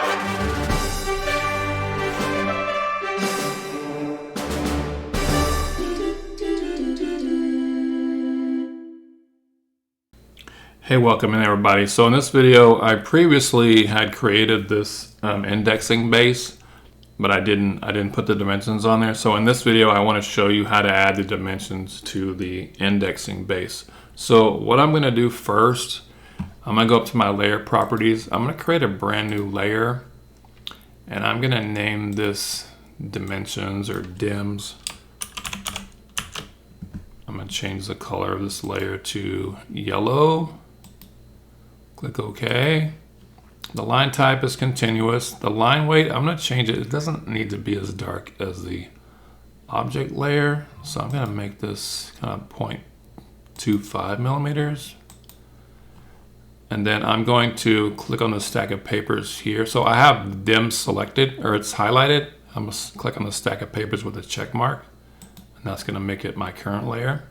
Hey, welcome in everybody. So in this video, I previously had created this indexing base, but I didn't put the dimensions on there. So in this video, I want to show you how to add the dimensions to the indexing base. So what I'm going to do first, I'm going to go up to my layer properties. I'm going to create a brand new layer, and I'm going to name this dimensions or dims. I'm going to change the color of this layer to yellow. Click OK. The line type is continuous. The line weight, I'm going to change it. It doesn't need to be as dark as the object layer. So I'm going to make this kind of 0.25 millimeters. And then I'm going to click on the stack of papers here. So I have dim selected, or it's highlighted. I'm going to click on the stack of papers with a check mark. And that's going to make it my current layer.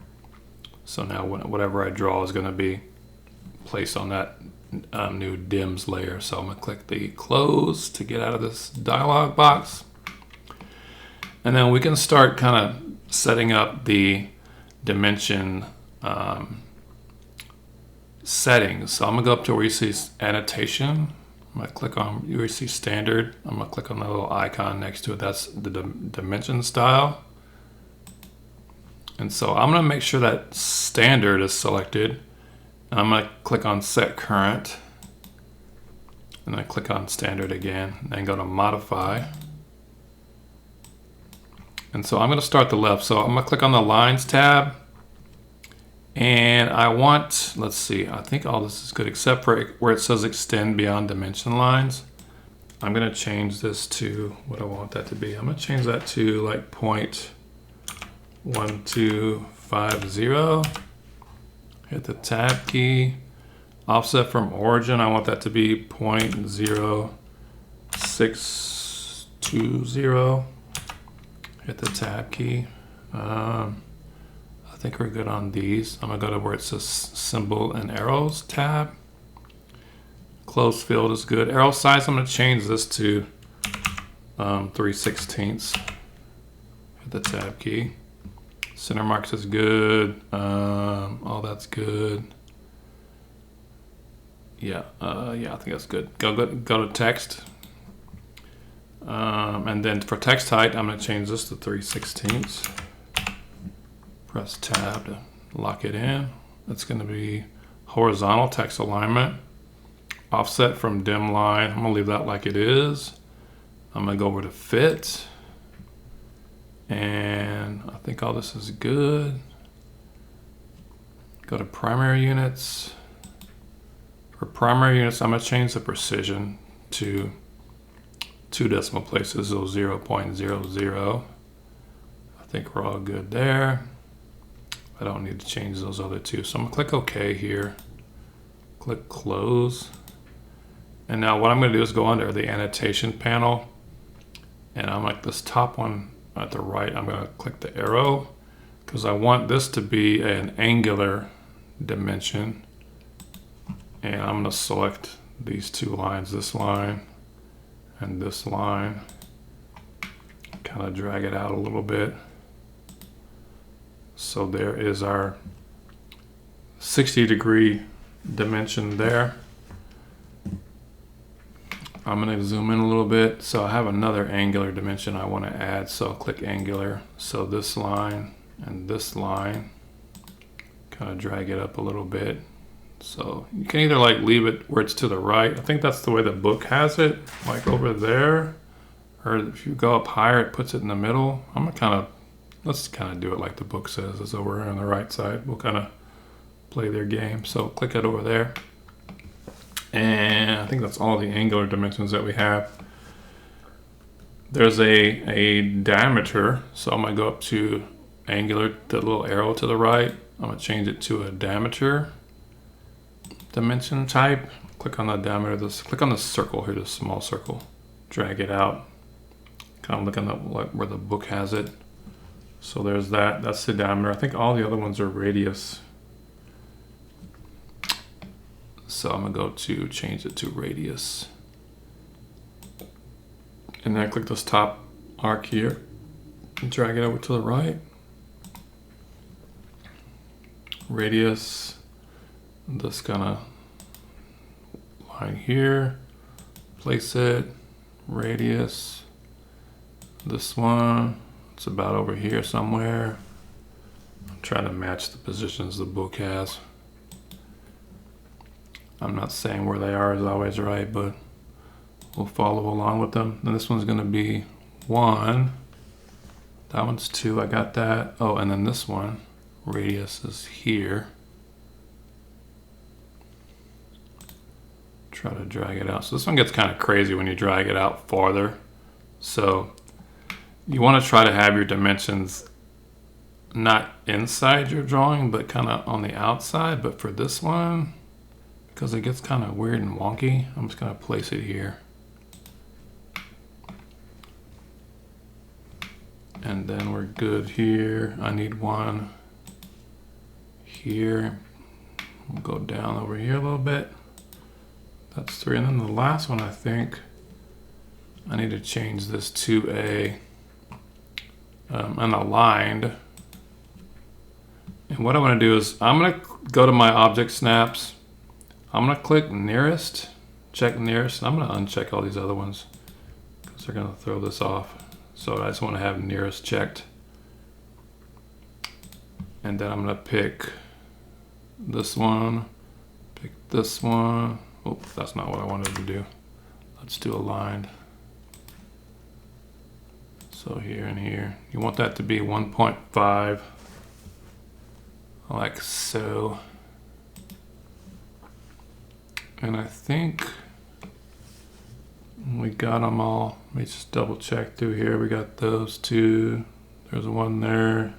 So now whatever I draw is going to be placed on that new dims layer. So I'm going to click the close to get out of this dialog box. And then we can start kind of setting up the dimension settings. So I'm going to go up to where you see annotation. I'm going to click on where you see standard. I'm going to click on the little icon next to it. That's the dimension style. And so I'm going to make sure that standard is selected. And I'm going to click on set current. And then click on standard again. And then go to modify. And so I'm going to start the left. So I'm going to click on the lines tab. And I want, let's see, I think all this is good except for where it says extend beyond dimension lines. I'm going to change this to what I want that to be. I'm going to change that to like 0.1250. Hit the tab key. Offset from origin, I want that to be 0.0620. Hit the tab key. I think we're good on these. I'm gonna go to where it says symbol and arrows tab. Close field is good. Arrow size, I'm gonna change this to 3/16. Hit the tab key. Center marks is good. All that's good. Yeah, I think that's good. Go to text. And then for text height, I'm going to change this to 3/16. Press tab to lock it in. It's going to be horizontal text alignment. Offset from dim line. I'm going to leave that like it is. I'm going to go over to fit. And I think all this is good. Go to primary units. For primary units, I'm going to change the precision to 2 decimal places, so 0.00. I think we're all good there. I don't need to change those other two. So I'm going to click OK here. Click close. And now what I'm going to do is go under the annotation panel. And I'm like this top one at the right, I'm going to click the arrow because I want this to be an angular dimension. And I'm going to select these two lines, this line and this line. Kind of drag it out a little bit. So there is our 60-degree dimension there. I'm going to zoom in a little bit. So I have another angular dimension I want to add. So I'll click angular. So this line and this line, kind of drag it up a little bit. So you can either like leave it where it's to the right. I think that's the way the book has it, like over there. Or if you go up higher, it puts it in the middle. I'm going to let's kind of do it like the book says. It's over on the right side. We'll kind of play their game. So click it over there. And I think that's all the angular dimensions that we have. There's a diameter. So I'm going to go up to angular, the little arrow to the right. I'm going to change it to a diameter dimension type. Click on the diameter. Click on the circle here, the small circle. Drag it out. Kind of looking at where the book has it. So there's that. That's the diameter. I think all the other ones are radius. So I'm going to go to change it to radius. And then click this top arc here and drag it over to the right. Radius, this kind of line here, place it, radius, this one, it's about over here somewhere. I'm trying to match the positions the book has. I'm not saying where they are is always right, but we'll follow along with them. And this one's gonna be 1, that one's 2, I got that. Oh, and then this one, radius is here. Try to drag it out. So this one gets kind of crazy when you drag it out farther. So you want to try to have your dimensions not inside your drawing, but kind of on the outside. But for this one, because it gets kind of weird and wonky, I'm just going to place it here. And then we're good here. I need one here. We'll go down over here a little bit. That's 3. And then the last one, I think I need to change this to an aligned. And what I want to do is I'm going to go to my object snaps. I'm going to click nearest, check nearest. And I'm going to uncheck all these other ones because they're going to throw this off. So I just want to have nearest checked. And then I'm going to pick this one, pick this one. Oh, that's not what I wanted to do. Let's do aligned. So here and here. You want that to be 1.5, like so. And I think we got them all. Let me just double check through here. We got those 2. There's one there.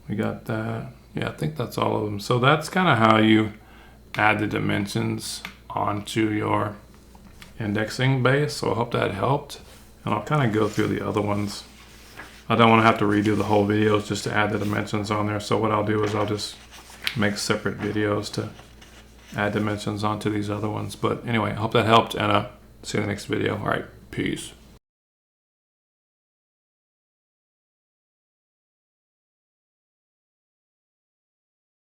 We got that. Yeah, I think that's all of them. So that's kind of how you add the dimensions onto your indexing base. So I hope that helped. And I'll kind of go through the other ones. I don't want to have to redo the whole videos just to add the dimensions on there. So what I'll do is I'll just make separate videos to add dimensions onto these other ones. But anyway, I hope that helped, and see you in the next video. All right, peace.